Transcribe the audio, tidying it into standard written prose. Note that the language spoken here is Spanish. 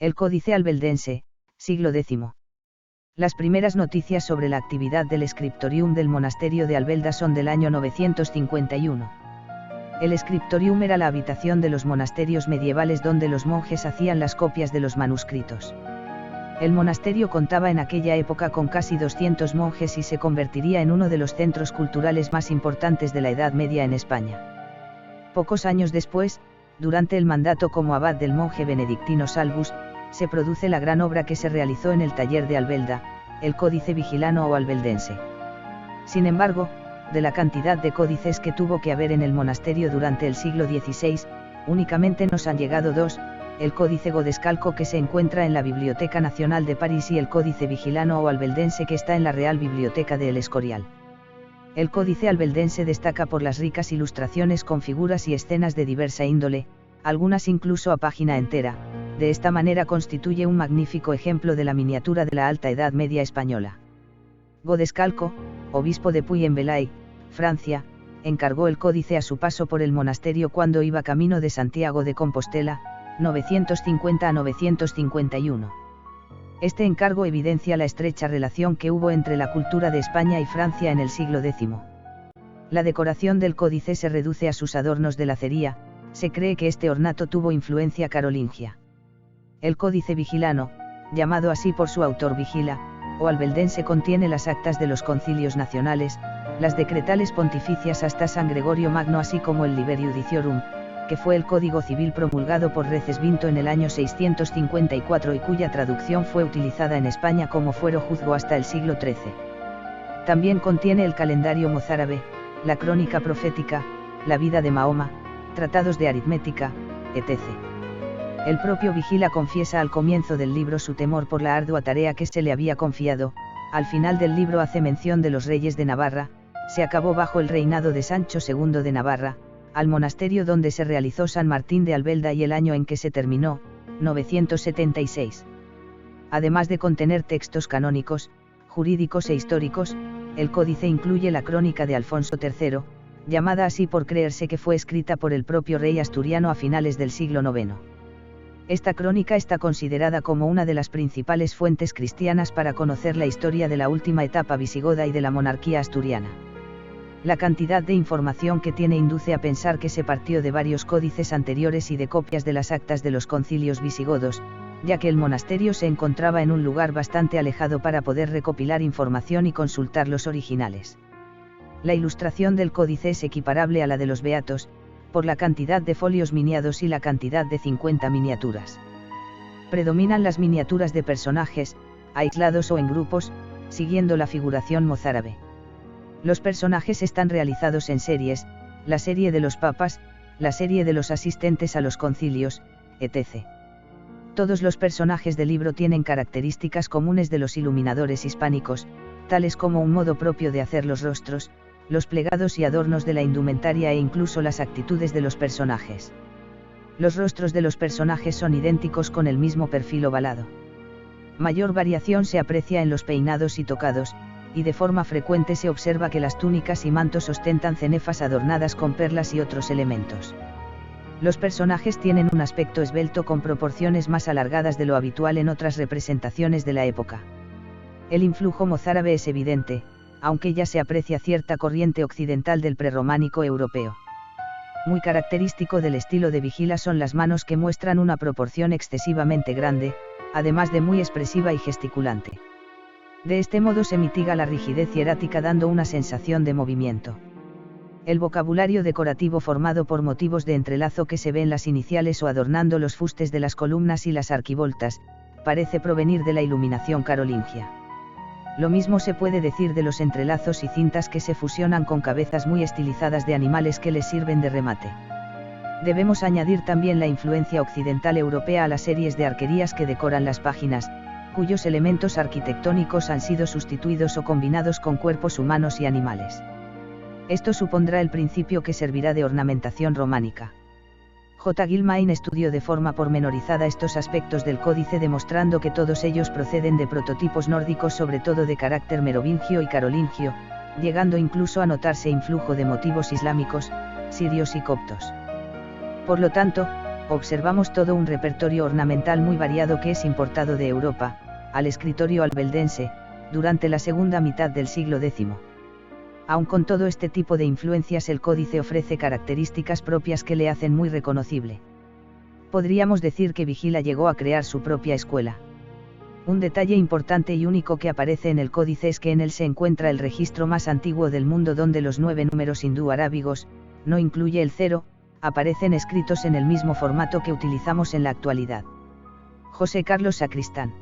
El Códice Albeldense, siglo X. Las primeras noticias sobre la actividad del scriptorium del monasterio de Albelda son del año 951. El scriptorium era la habitación de los monasterios medievales donde los monjes hacían las copias de los manuscritos. El monasterio contaba en aquella época con casi 200 monjes y se convertiría en uno de los centros culturales más importantes de la Edad Media en España. Pocos años después, durante el mandato como abad del monje benedictino Salvus, se produce la gran obra que se realizó en el taller de Albelda, el Códice Vigilano o Albeldense. Sin embargo, de la cantidad de códices que tuvo que haber en el monasterio durante el siglo XVI, únicamente nos han llegado dos, el Códice Godescalco que se encuentra en la Biblioteca Nacional de París y el Códice Vigilano o Albeldense que está en la Real Biblioteca de El Escorial. El Códice Albeldense destaca por las ricas ilustraciones con figuras y escenas de diversa índole, algunas incluso a página entera. De esta manera constituye un magnífico ejemplo de la miniatura de la Alta Edad Media española. Godescalco, obispo de Puy-en-Velay, Francia, encargó el códice a su paso por el monasterio cuando iba camino de Santiago de Compostela, 950 a 951. Este encargo evidencia la estrecha relación que hubo entre la cultura de España y Francia en el siglo X. La decoración del códice se reduce a sus adornos de lacería, se cree que este ornato tuvo influencia carolingia. El Códice Vigilano, llamado así por su autor Vigila, o Albeldense contiene las actas de los concilios nacionales, las decretales pontificias hasta San Gregorio Magno así como el Liber Judiciorum, que fue el Código Civil promulgado por Recesvinto en el año 654 y cuya traducción fue utilizada en España como fuero juzgo hasta el siglo XIII. También contiene el calendario mozárabe, la crónica profética, la vida de Mahoma, tratados de aritmética, etc. El propio Vigila confiesa al comienzo del libro su temor por la ardua tarea que se le había confiado. Al final del libro hace mención de los reyes de Navarra, se acabó bajo el reinado de Sancho II de Navarra, al monasterio donde se realizó San Martín de Albelda y el año en que se terminó, 976. Además de contener textos canónicos, jurídicos e históricos, el códice incluye la crónica de Alfonso III, llamada así por creerse que fue escrita por el propio rey asturiano a finales del siglo IX. Esta crónica está considerada como una de las principales fuentes cristianas para conocer la historia de la última etapa visigoda y de la monarquía asturiana. La cantidad de información que tiene induce a pensar que se partió de varios códices anteriores y de copias de las actas de los concilios visigodos, ya que el monasterio se encontraba en un lugar bastante alejado para poder recopilar información y consultar los originales. La ilustración del códice es equiparable a la de los beatos, por la cantidad de folios miniados y la cantidad de 50 miniaturas. Predominan las miniaturas de personajes, aislados o en grupos, siguiendo la figuración mozárabe. Los personajes están realizados en series, la serie de los papas, la serie de los asistentes a los concilios, etc. Todos los personajes del libro tienen características comunes de los iluminadores hispánicos, tales como un modo propio de hacer los rostros, los plegados y adornos de la indumentaria e incluso las actitudes de los personajes. Los rostros de los personajes son idénticos con el mismo perfil ovalado. Mayor variación se aprecia en los peinados y tocados, y de forma frecuente se observa que las túnicas y mantos ostentan cenefas adornadas con perlas y otros elementos. Los personajes tienen un aspecto esbelto con proporciones más alargadas de lo habitual en otras representaciones de la época. El influjo mozárabe es evidente, aunque ya se aprecia cierta corriente occidental del prerrománico europeo. Muy característico del estilo de Vigila son las manos que muestran una proporción excesivamente grande, además de muy expresiva y gesticulante. De este modo se mitiga la rigidez hierática dando una sensación de movimiento. El vocabulario decorativo formado por motivos de entrelazo que se ven las iniciales o adornando los fustes de las columnas y las arquivoltas, parece provenir de la iluminación carolingia. Lo mismo se puede decir de los entrelazos y cintas que se fusionan con cabezas muy estilizadas de animales que les sirven de remate. Debemos añadir también la influencia occidental europea a las series de arquerías que decoran las páginas, cuyos elementos arquitectónicos han sido sustituidos o combinados con cuerpos humanos y animales. Esto supondrá el principio que servirá de ornamentación románica. J. Gilmain estudió de forma pormenorizada estos aspectos del códice demostrando que todos ellos proceden de prototipos nórdicos sobre todo de carácter merovingio y carolingio, llegando incluso a notarse influjo de motivos islámicos, sirios y coptos. Por lo tanto, observamos todo un repertorio ornamental muy variado que es importado de Europa, al escritorio albeldense, durante la segunda mitad del siglo X. Aun con todo este tipo de influencias, el códice ofrece características propias que le hacen muy reconocible. Podríamos decir que Vigila llegó a crear su propia escuela. Un detalle importante y único que aparece en el códice es que en él se encuentra el registro más antiguo del mundo, donde los 9 números hindú-arábigos, no incluye el 0, aparecen escritos en el mismo formato que utilizamos en la actualidad. José Carlos Sacristán.